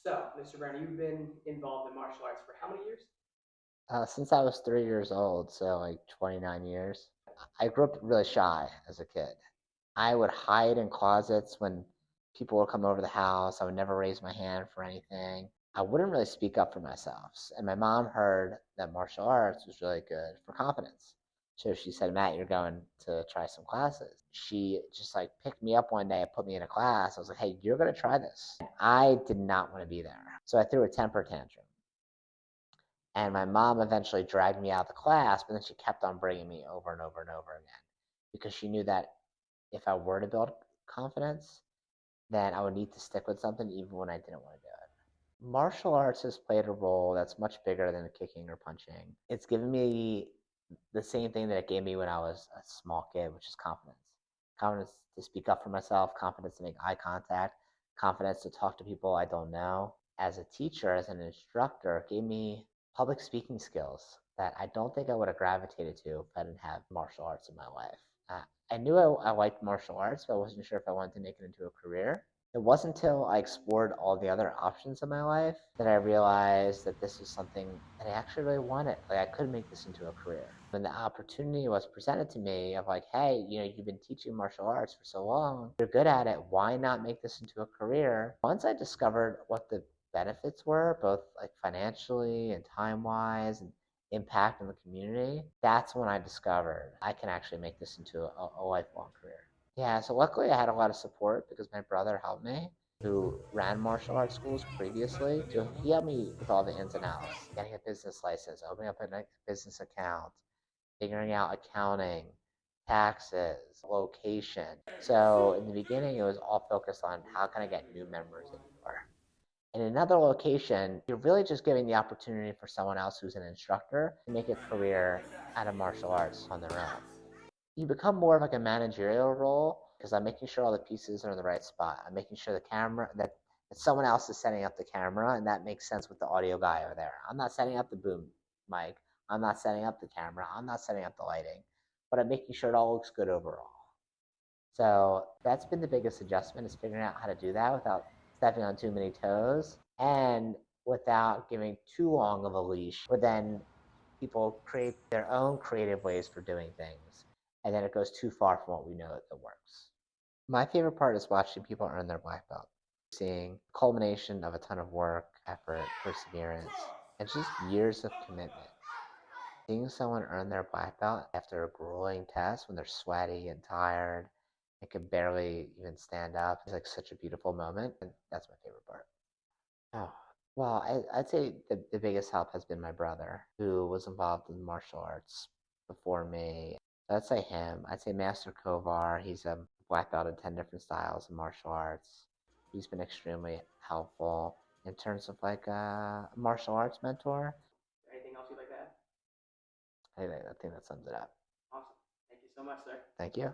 So, Mr. Brown, you've been involved in martial arts for how many years? Since I was 3 years old, so like 29 years. I grew up really shy as a kid. I would hide in closets when people would come over the house. I would never raise my hand for anything. I wouldn't really speak up for myself. And my mom heard that martial arts was really good for confidence. So she said, Matt, you're going to try some classes. She just like picked me up one day and put me in a class. I was like, hey, you're going to try this. I did not want to be there. So I threw a temper tantrum. And my mom eventually dragged me out of the class, but then she kept on bringing me over and over and over again because she knew that if I were to build confidence, then I would need to stick with something even when I didn't want to do it. Martial arts has played a role that's much bigger than kicking or punching. It's given me the same thing that it gave me when I was a small kid, which is confidence. Confidence to speak up for myself, confidence to make eye contact, confidence to talk to people I don't know. As a teacher, as an instructor, it gave me public speaking skills that I don't think I would have gravitated to if I didn't have martial arts in my life. I knew I liked martial arts, but I wasn't sure if I wanted to make it into a career. It wasn't until I explored all the other options in my life that I realized that this was something that I actually really wanted. Like I could make this into a career. When the opportunity was presented to me of like, hey, you've been teaching martial arts for so long, you're good at it, why not make this into a career? Once I discovered what the benefits were, both like financially and time-wise and impact in the community, that's when I discovered I can actually make this into a lifelong career. Yeah, so luckily I had a lot of support because my brother helped me, who ran martial arts schools previously. So he helped me with all the ins and outs, getting a business license, opening up a business account, figuring out accounting, taxes, location. So in the beginning, it was all focused on how can I get new members in the door. In another location, you're really just giving the opportunity for someone else who's an instructor to make a career out of martial arts on their own. You become more of like a managerial role because I'm making sure all the pieces are in the right spot. I'm making sure the camera that someone else is setting up the camera and that makes sense with the audio guy over there. I'm not setting up the boom mic. I'm not setting up the camera. I'm not setting up the lighting, but I'm making sure it all looks good overall. So that's been the biggest adjustment is figuring out how to do that without stepping on too many toes and without giving too long of a leash. But then people create their own creative ways for doing things, and then it goes too far from what we know that works. My favorite part is watching people earn their black belt, seeing culmination of a ton of work, effort, perseverance, and just years of commitment. Seeing someone earn their black belt after a grueling test when they're sweaty and tired and can barely even stand up is like such a beautiful moment, and that's my favorite part. Oh, well, I'd say the biggest help has been my brother, who was involved in martial arts before me. So I'd say him. I'd say Master Kovar. He's a black belt in 10 different styles of martial arts. He's been extremely helpful in terms of like a martial arts mentor. Anything else you'd like to add? I think that sums it up. Awesome. Thank you so much, sir. Thank you.